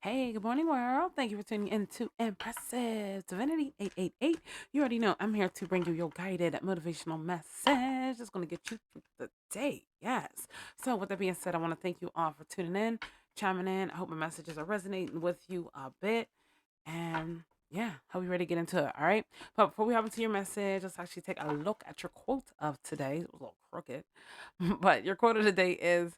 Hey, good morning, world. Thank you for tuning in to Impressive Divinity 888. You already know I'm here to bring you your guided motivational message. It's going to get you through the day. Yes. So, with that being said, I want to thank you all for tuning in, chiming in. I hope my messages are resonating with you a bit. And yeah, hope you're ready to get into it. All right. But before we hop into your message, let's actually take a look at your quote of today. It was a little crooked, but your quote of the day is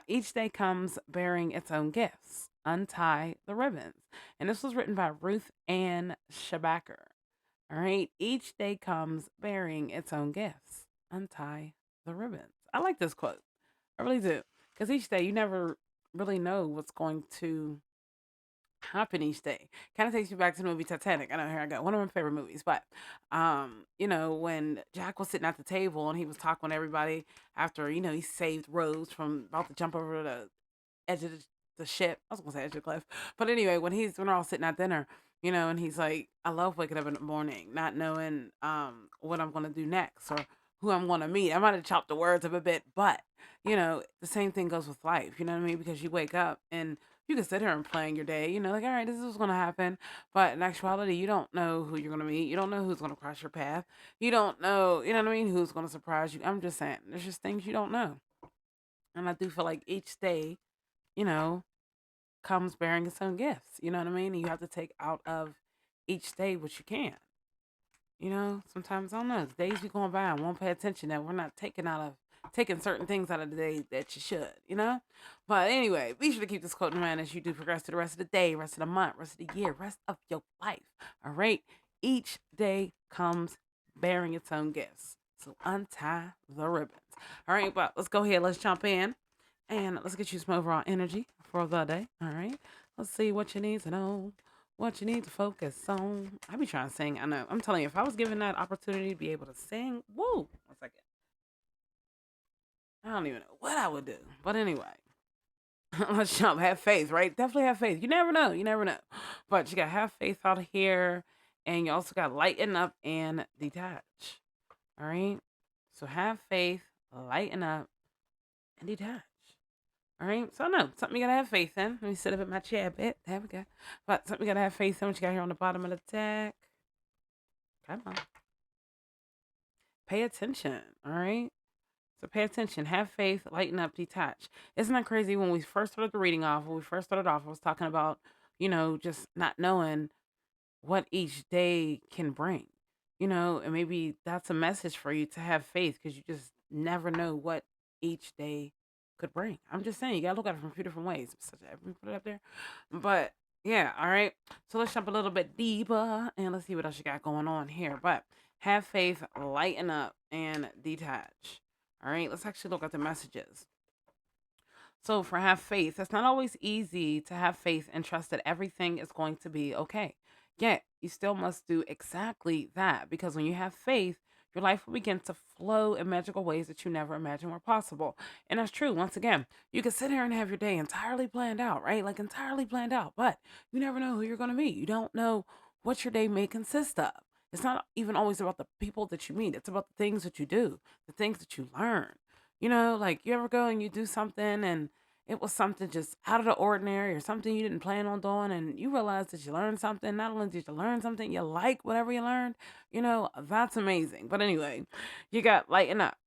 each day comes bearing its own gifts. Untie the ribbons. And this was written by Ruth Ann Shabacker. All right. Each day comes bearing its own gifts. Untie the ribbons. I like this quote. I really do. Because each day you never really know what's going to happen each day. Kind of takes me back to the movie Titanic. I know here I go. One of my favorite movies. But when Jack was sitting at the table and he was talking to everybody after, he saved Rose from about to jump over the edge of the ship. I was gonna say edge of the cliff. But anyway, when they're all sitting at dinner, and he's like, I love waking up in the morning, not knowing what I'm gonna do next or who I'm gonna meet. I might have chopped the words up a bit, but the same thing goes with life, you know what I mean? Because you wake up and you can sit here and plan your day, like, all right, this is what's gonna happen. But in actuality, you don't know who you're gonna meet. You don't know who's gonna cross your path. You don't know, you know what I mean, who's gonna surprise you. I'm just saying, there's just things you don't know. And I do feel like each day, you know, comes bearing its own gifts. You know what I mean? And you have to take out of each day what you can. Sometimes I don't know. Days be going by and won't pay attention that we're not taking certain things out of the day that you should. But anyway, be sure to keep this quote in mind as you do progress to the rest of the day, rest of the month, rest of the year, rest of your life. All right. Each day comes bearing its own gifts. So untie the ribbons. All right, but let's go ahead. Let's jump in and let's get you some overall energy for the day. All right. Let's see what you need to know, what you need to focus on. I be trying to sing. I know. I'm telling you, if I was given that opportunity to be able to sing, woo. One second. I don't even know what I would do. But anyway, let's jump. Have faith, right? Definitely have faith. You never know. You never know. But you got to have faith out here. And you also got to lighten up and detach. All right. So have faith, lighten up, and detach. All right. So no, something you gotta have faith in. Let me sit up in my chair a bit. There we go. But something you gotta have faith in. What you got here on the bottom of the deck. Come on. Pay attention. All right. So pay attention. Have faith. Lighten up. Detach. Isn't that crazy? When we first started the reading off, when we first started off, I was talking about, just not knowing what each day can bring. And maybe that's a message for you to have faith because you just never know what each day could bring. I'm just saying, you gotta look at it from a few different ways. Let me put it up there. But yeah, all right. So let's jump a little bit deeper and let's see what else you got going on here. But have faith, lighten up, and detach. All right, let's actually look at the messages. So, for have faith, it's not always easy to have faith and trust that everything is going to be okay. Yet, you still must do exactly that because when you have faith, your life will begin to flow in magical ways that you never imagined were possible. And that's true. Once again, you can sit here and have your day entirely planned out, right? Like entirely planned out, but you never know who you're going to meet. You don't know what your day may consist of. It's not even always about the people that you meet, it's about the things that you do, the things that you learn. Like you ever go and you do something and it was something just out of the ordinary or something you didn't plan on doing and you realize that you learned something. Not only did you learn something, you like whatever you learned. That's amazing. But anyway, you got lighten up.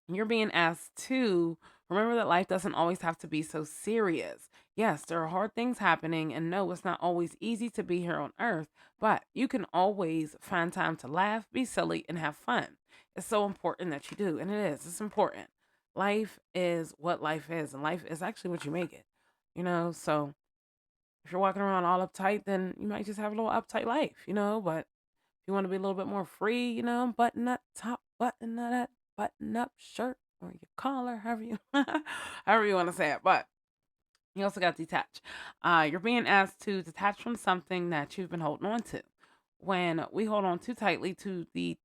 You're being asked to remember that life doesn't always have to be so serious. Yes, there are hard things happening, and no, it's not always easy to be here on earth, but you can always find time to laugh, be silly, and have fun. It's so important that you do, and it is. It's important. Life is what life is, and life is actually what you make it. So if you're walking around all uptight, then you might just have a little uptight life. But if you want to be a little bit more free, button up top, button up, button up shirt or your collar, however you want to say it. But you also got detach. You're being asked to detach from something that you've been holding on to. When we hold on too tightly to the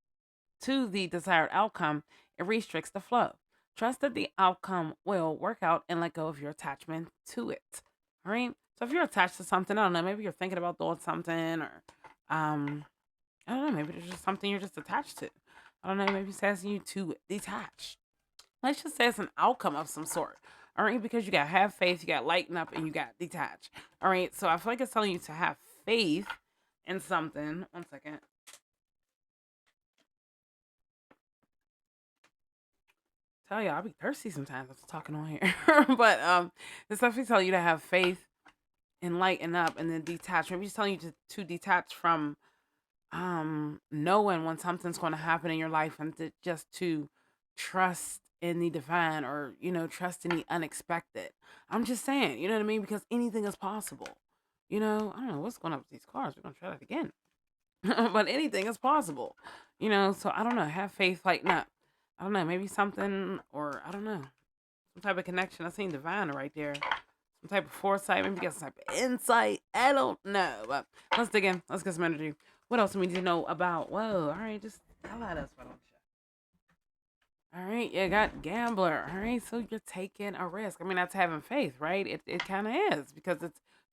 desired outcome, it restricts the flow. Trust that the outcome will work out and let go of your attachment to it. All right. So if you're attached to something, I don't know, maybe you're thinking about doing something or um I don't know, maybe there's just something you're just attached to. I don't know, maybe it's asking you to detach. Let's just say it's an outcome of some sort. All right, because you got have faith, you got lighten up, and you got detach. All right, so I feel like it's telling you to have faith in something. One second. Tell you, I'll be thirsty sometimes. I'm talking on here, but it's definitely telling you to have faith and lighten up, and then detach. Maybe it's telling you to detach from knowing when something's going to happen in your life, and just to trust in the divine, or trust in the unexpected. I'm just saying, you know what I mean, because anything is possible. I don't know what's going on with these cars. We're going to try that again. But anything is possible. So I don't know, have faith, lighten up. I don't know, maybe something, or I don't know, some type of connection. I seen divine right there, some type of foresight, maybe get some type of insight. I don't know, but let's dig in. Let's get some energy. What else do we need to know about? Whoa, all right, just tell us. Why don't you? All right, you got gambler. All right, so you're taking a risk. I mean, that's having faith, right? It kind of is, because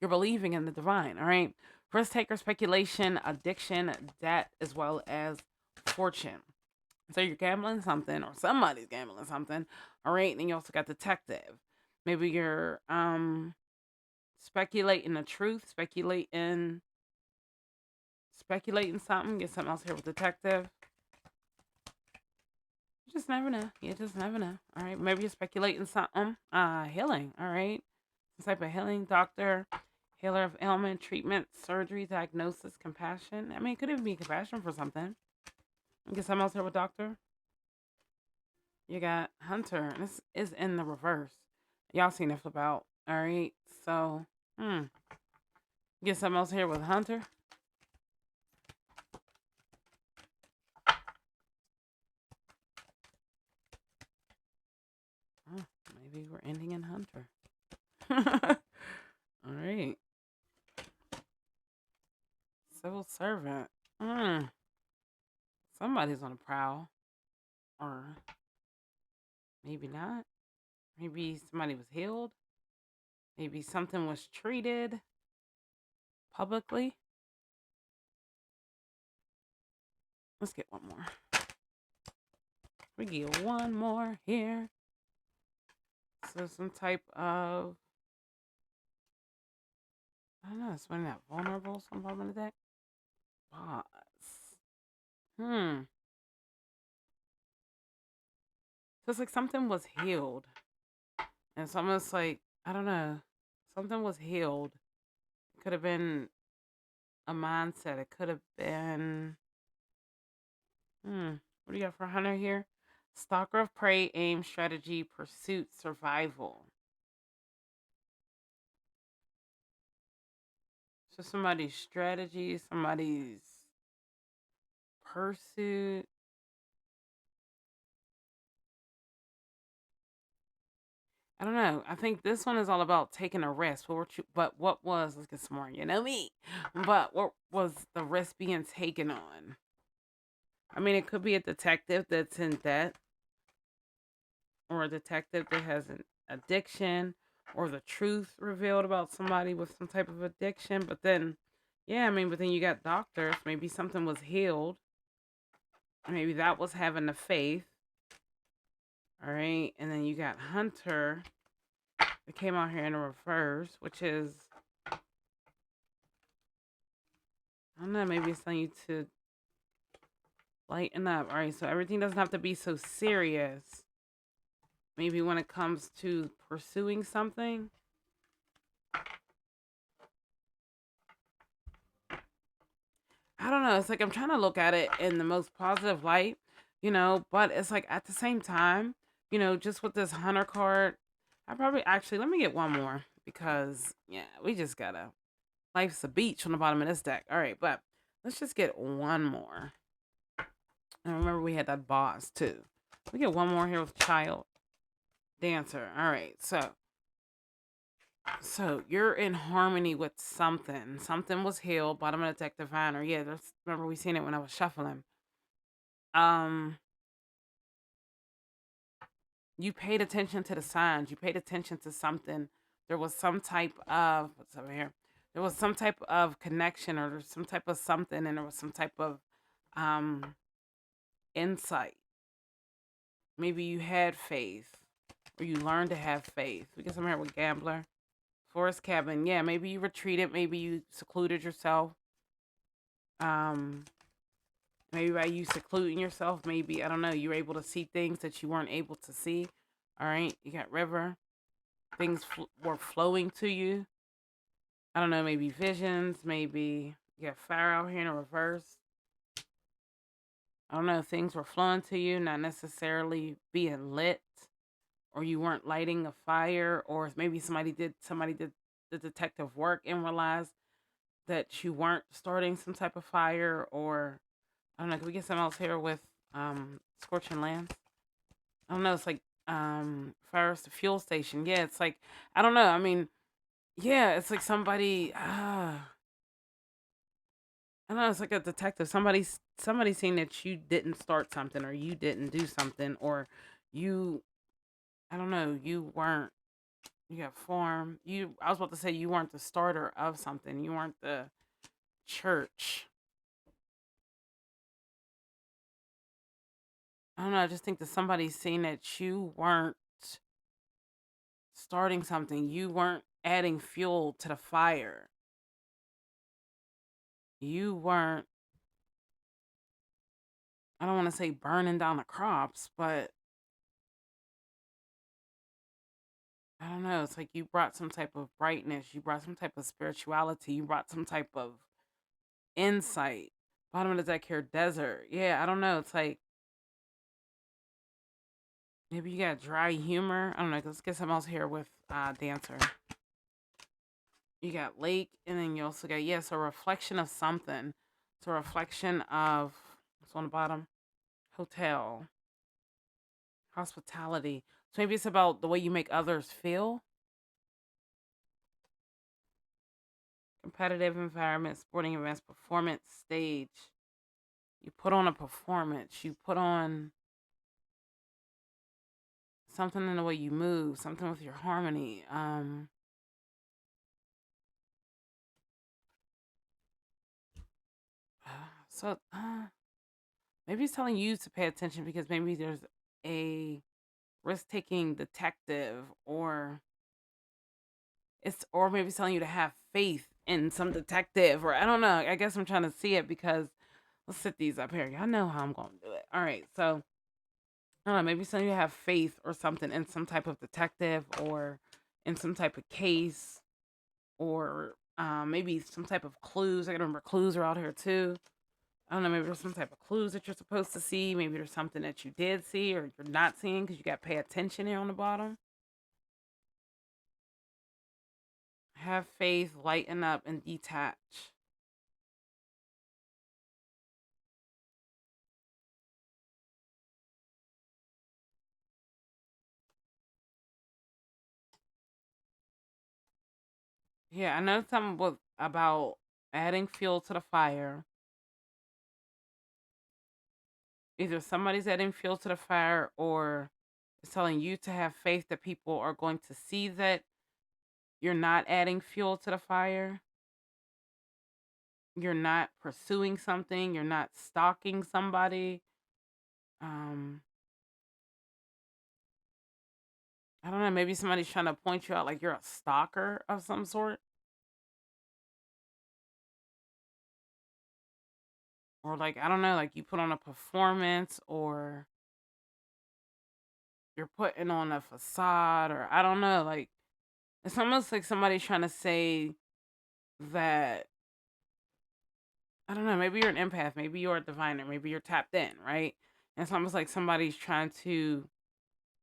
you're believing in the divine. All right, risk taker, speculation, addiction, debt, as well as fortune. So you're gambling something, or somebody's gambling something. All right, and then you also got detective. Maybe you're speculating the truth, speculating something. Get something else here with detective. You just never know. You just never know. All right, maybe you're speculating something. Healing. All right, some type of healing, doctor, healer of ailment, treatment, surgery, diagnosis, compassion. I mean, it could even be compassion for something. Get something else here with doctor. You got hunter. This is in the reverse. Y'all seen it flip out. All right, so get something else here with hunter. Oh, maybe we're ending in hunter. All right. Civil servant. Somebody's on a prowl. Or maybe not. Maybe somebody was healed. Maybe something was treated publicly. Let's get one more. We get one more here. So some type of, I don't know, it's something that vulnerable, some problem in the deck. Boss. So it's like something was healed. And it's almost like, I don't know, something was healed. It could have been a mindset. It could have been, what do you got for hunter here? Stalker of prey, aim, strategy, pursuit, survival. So somebody's strategy, somebody's pursuit. I don't know. I think this one is all about taking a risk. But what was, let's get some more, you know me. But what was the risk being taken on? I mean, it could be a detective that's in debt, or a detective that has an addiction, or the truth revealed about somebody with some type of addiction. But then, yeah, I mean, but then you got doctors. Maybe something was healed. Maybe that was having the faith. All right. And then you got hunter. It came out here in reverse, which is, I don't know, maybe it's telling you to lighten up. All right, so everything doesn't have to be so serious. Maybe when it comes to pursuing something. I don't know. It's like I'm trying to look at it in the most positive light, but it's like at the same time, just with this hunter card, I probably actually, let me get one more, because, yeah, we just gotta, life's a beach on the bottom of this deck. All right, but let's just get one more. And remember, we had that boss too. We get one more here with child dancer. All right, so you're in harmony with something. Something was healed. Bottom of the deck, diviner. Yeah, remember we seen it when I was shuffling. You paid attention to the signs. You paid attention to something. There was some type of, what's over here? There was some type of connection, or there's some type of something, and there was some type of insight. Maybe you had faith. or you learn to have faith. We get some here with gambler. Forest cabin. Yeah, maybe you retreated. Maybe you secluded yourself. Um, maybe by you secluding yourself, maybe, I don't know, you were able to see things that you weren't able to see. All right. You got river. Things were flowing to you. I don't know, maybe visions. Maybe you got fire out here in a reverse. I don't know. Things were flowing to you, not necessarily being lit, or you weren't lighting a fire, or maybe somebody did the detective work and realized that you weren't starting some type of fire, or I don't know. Can we get something else here with scorching lands? I don't know. It's like fires to fuel station. Yeah, it's like I don't know. I mean, yeah, it's like somebody. I don't know. It's like a detective. Somebody seen that you didn't start something, or you didn't do something, or you. I don't know. You weren't. You got form. You. I was about to say you weren't the starter of something. You weren't the church. I don't know. I just think that somebody's seen that you weren't starting something. You weren't adding fuel to the fire. You weren't, I don't want to say burning down the crops, but I don't know. It's like you brought some type of brightness. You brought some type of spirituality. You brought some type of insight. Bottom of the deck here, desert. Yeah, I don't know. It's like maybe you got dry humor. I don't know. Let's get something else here with dancer. You got lake, and then you also got, yes, a reflection of something. It's a reflection of, what's on the bottom? Hotel, hospitality. So maybe it's about the way you make others feel. Competitive environment, sporting events, performance stage. You put on a performance. You put on something in the way you move, something with your harmony. So maybe it's telling you to pay attention because maybe there's a risk-taking detective, or maybe it's telling you to have faith in some detective, or I don't know. I guess I'm trying to see it because let's set these up here. Y'all know how I'm going to do it. All right, so I don't know. Maybe it's telling you to have faith or something in some type of detective, or in some type of case, or maybe some type of clues. I gotta remember clues are out here too. I don't know, maybe there's some type of clues that you're supposed to see. Maybe there's something that you did see or you're not seeing because you got to pay attention here on the bottom. Have faith, lighten up, and detach. Yeah, I know something about adding fuel to the fire. Either somebody's adding fuel to the fire, or it's telling you to have faith that people are going to see that you're not adding fuel to the fire. You're not pursuing something. You're not stalking somebody. Um, I don't know. Maybe somebody's trying to point you out like you're a stalker of some sort, or like I don't know, like you put on a performance, or you're putting on a facade, or I don't know. Like it's almost like somebody's trying to say that I don't know. Maybe you're an empath. Maybe you're a diviner. Maybe you're tapped in, right? And it's almost like somebody's trying to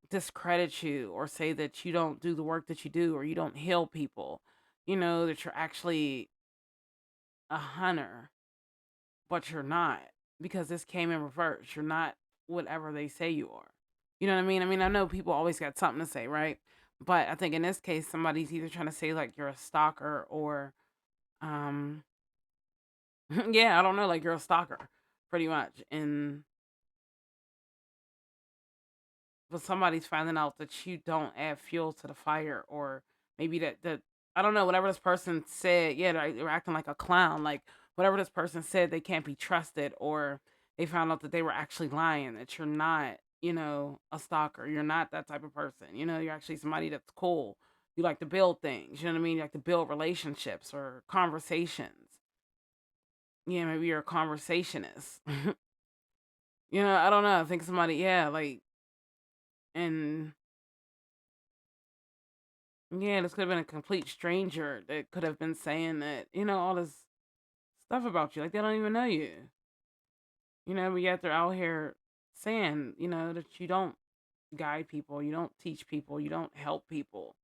discredit you or say that you don't do the work that you do, or you don't heal people. You know that you're actually a hunter, but you're not, because this came in reverse. You're not whatever they say you are. You know what I mean? I mean, I know people always got something to say, right? But I think in this case, somebody's either trying to say like you're a stalker, or, um, yeah, I don't know, like you're a stalker, pretty much. And but somebody's finding out that you don't add fuel to the fire, or maybe that I don't know, whatever this person said. Yeah, they're acting like a clown, like whatever this person said, they can't be trusted, or they found out that they were actually lying, that you're not. a stalker. You're not that type of person. You're actually somebody that's cool. You like to build things. You know what I mean? You like to build relationships or conversations. Yeah, maybe you're a conversationist. I don't know. I think somebody, yeah, like, and yeah, this could have been a complete stranger that could have been saying that, all this stuff about you. Like, they don't even know you. But yet they're out here saying, that you don't guide people, you don't teach people, you don't help people,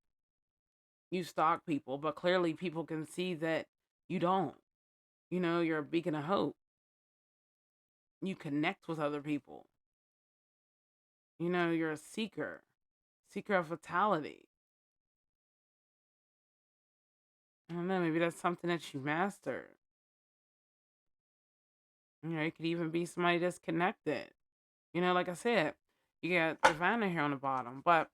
you stalk people, but clearly people can see that you don't. You're a beacon of hope. You connect with other people. You're a seeker of vitality. I don't know, maybe that's something that you mastered. It could even be somebody that's connected. Like I said, you got Diviner here on the bottom, but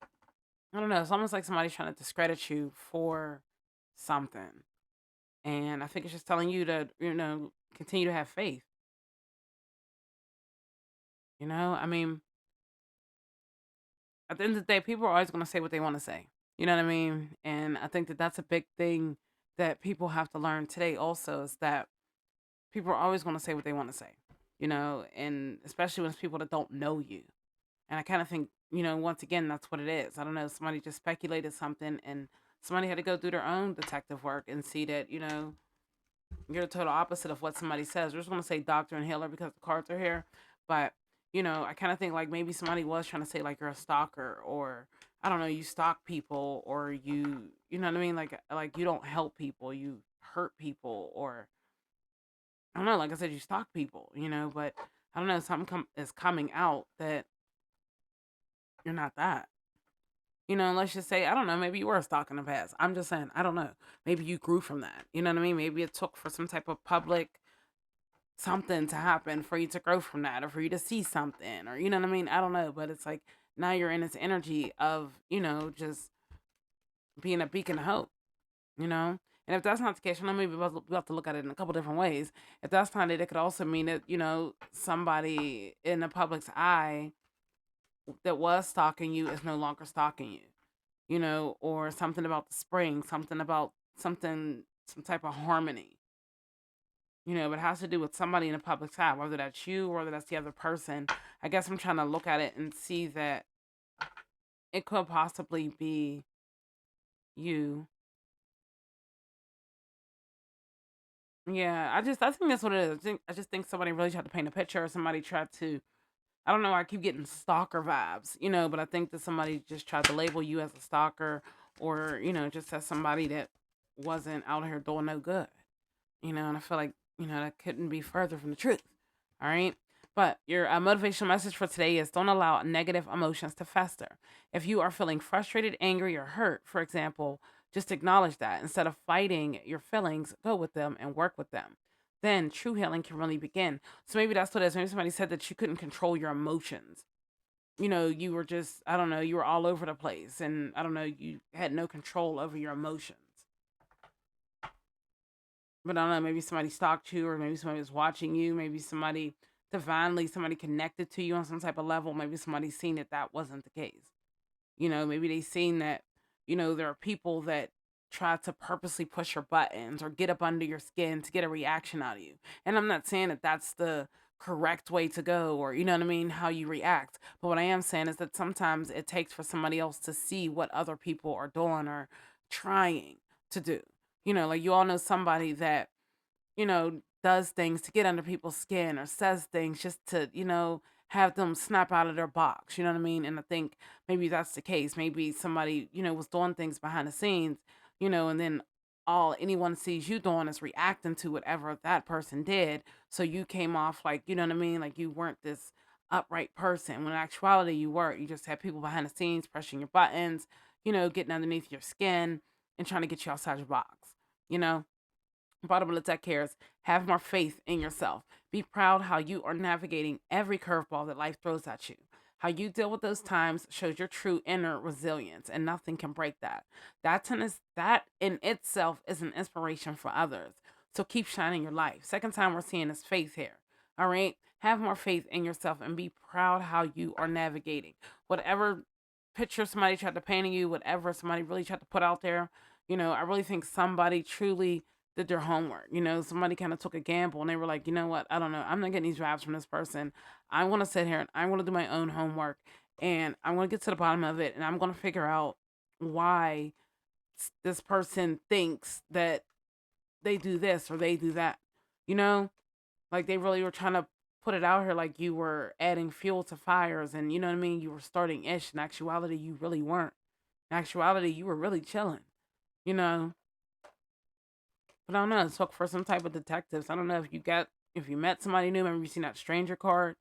I don't know. It's almost like somebody's trying to discredit you for something. And I think it's just telling you to, continue to have faith. I mean, at the end of the day, people are always going to say what they want to say. You know what I mean? And I think that that's a big thing that people have to learn today also is that people are always going to say what they want to say, and especially when it's people that don't know you. And I kind of think, once again, that's what it is. I don't know. Somebody just speculated something and somebody had to go do their own detective work and see that, you're the total opposite of what somebody says. We're just going to say doctor and healer because the cards are here. But, I kind of think like maybe somebody was trying to say like you're a stalker or I don't know, you stalk people or you know what I mean? Like you don't help people, you hurt people or I don't know, like I said, you stalk people, but I don't know, something is coming out that you're not that. Let's just say, I don't know, maybe you were a stalker in the past. I'm just saying, I don't know. Maybe you grew from that. You know what I mean? Maybe it took for some type of public something to happen for you to grow from that or for you to see something or, you know what I mean? I don't know. But it's like now you're in this energy of, just being a beacon of hope, you know? And if that's not the case, maybe we'll have to look at it in a couple different ways. If that's not it, it could also mean that, somebody in the public's eye that was stalking you is no longer stalking you, or something about the spring, something about something, some type of harmony, but it has to do with somebody in the public's eye, whether that's you or whether that's the other person. I guess I'm trying to look at it and see that it could possibly be you. Yeah, I think that's what it is. I just think somebody really tried to paint a picture or somebody tried to I don't know, I keep getting stalker vibes, but I think that somebody just tried to label you as a stalker or, just as somebody that wasn't out here doing no good, and I feel like, that couldn't be further from the truth. All right. But your motivational message for today is don't allow negative emotions to fester. If you are feeling frustrated, angry, or hurt, for example, just acknowledge that. Instead of fighting your feelings, go with them and work with them. Then true healing can really begin. So maybe that's what it is. Maybe somebody said that you couldn't control your emotions. You were just, I don't know, you were all over the place. And I don't know, you had no control over your emotions. But I don't know, maybe somebody stalked you, or maybe somebody was watching you, maybe somebody divinely, somebody connected to you on some type of level, maybe somebody seen that that wasn't the case. Maybe they seen that, there are people that try to purposely push your buttons or get up under your skin to get a reaction out of you. And I'm not saying that that's the correct way to go or, you know what I mean, how you react. But what I am saying is that sometimes it takes for somebody else to see what other people are doing or trying to do. Like you all know somebody that, does things to get under people's skin or says things just to, have them snap out of their box. You know what I mean? And I think maybe that's the case. Maybe somebody, was doing things behind the scenes, and then all anyone sees you doing is reacting to whatever that person did. So you came off like, you know what I mean? Like you weren't this upright person. When in actuality you were. You just had people behind the scenes pressing your buttons, getting underneath your skin and trying to get you outside your box, you know? Bottom of the deck here is have more faith in yourself. Be proud how you are navigating every curveball that life throws at you. How you deal with those times shows your true inner resilience, and nothing can break that. That in itself is an inspiration for others. So keep shining your light. Second time we're seeing is faith here. All right. Have more faith in yourself and be proud how you are navigating. Whatever picture somebody tried to paint of you, whatever somebody really tried to put out there, I really think somebody truly did their homework. Somebody kind of took a gamble and they were like, you know what? I don't know. I'm not getting these vibes from this person. I want to sit here and I want to do my own homework and I want to get to the bottom of it and I'm going to figure out why this person thinks that they do this or they do that. You know, like they really were trying to put it out here like you were adding fuel to fires and you know what I mean? You were starting ish. In actuality, you really weren't. In actuality, you were really chilling, you know. But I don't know. Let's look for some type of detectives. I don't know if you met somebody new, maybe you seen that stranger card.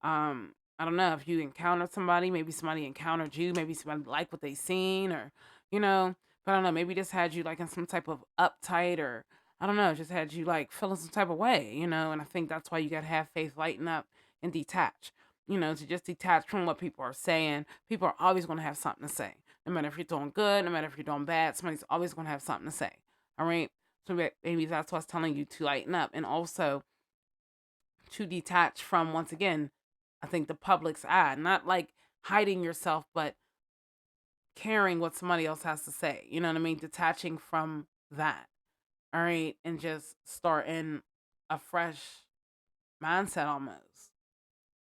I don't know if you encountered somebody, maybe somebody encountered you, maybe somebody liked what they seen or, you know, but I don't know, maybe this had you like in some type of uptight or I don't know, just had you like feeling some type of way, and I think that's why you gotta have faith, lighten up and detach. To just detach from what people are saying. People are always gonna have something to say. No matter if you're doing good, no matter if you're doing bad, somebody's always gonna have something to say. All right. So maybe that's what's telling you to lighten up and also to detach from once again I think the public's eye, not like hiding yourself but caring what somebody else has to say, you know what I mean, detaching from that, all right, and just starting a fresh mindset almost,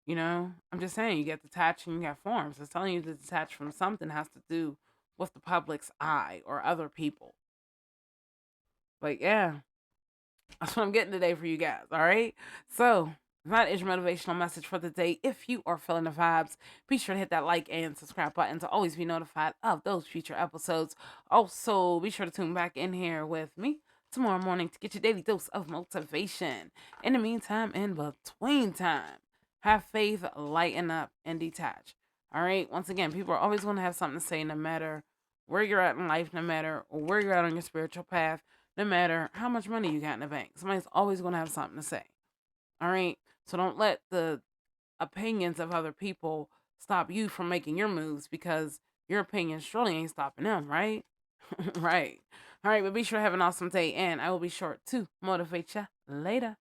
I'm just saying you get detached and you have forms. It's telling you to detach from something has to do with the public's eye or other people, like, yeah. That's what I'm getting today for you guys. All right. So that is your motivational message for the day. If you are feeling the vibes, be sure to hit that like and subscribe button to always be notified of those future episodes. Also, be sure to tune back in here with me tomorrow morning to get your daily dose of motivation. In the meantime, in between time, have faith, lighten up, and detach. All right. Once again, people are always going to have something to say no matter where you're at in life, no matter where you're at on your spiritual path, no matter how much money you got in the bank. Somebody's always going to have something to say. All right. So don't let the opinions of other people stop you from making your moves because your opinion surely ain't stopping them, right? Right. All right. But be sure to have an awesome day and I will be sure to motivate you later.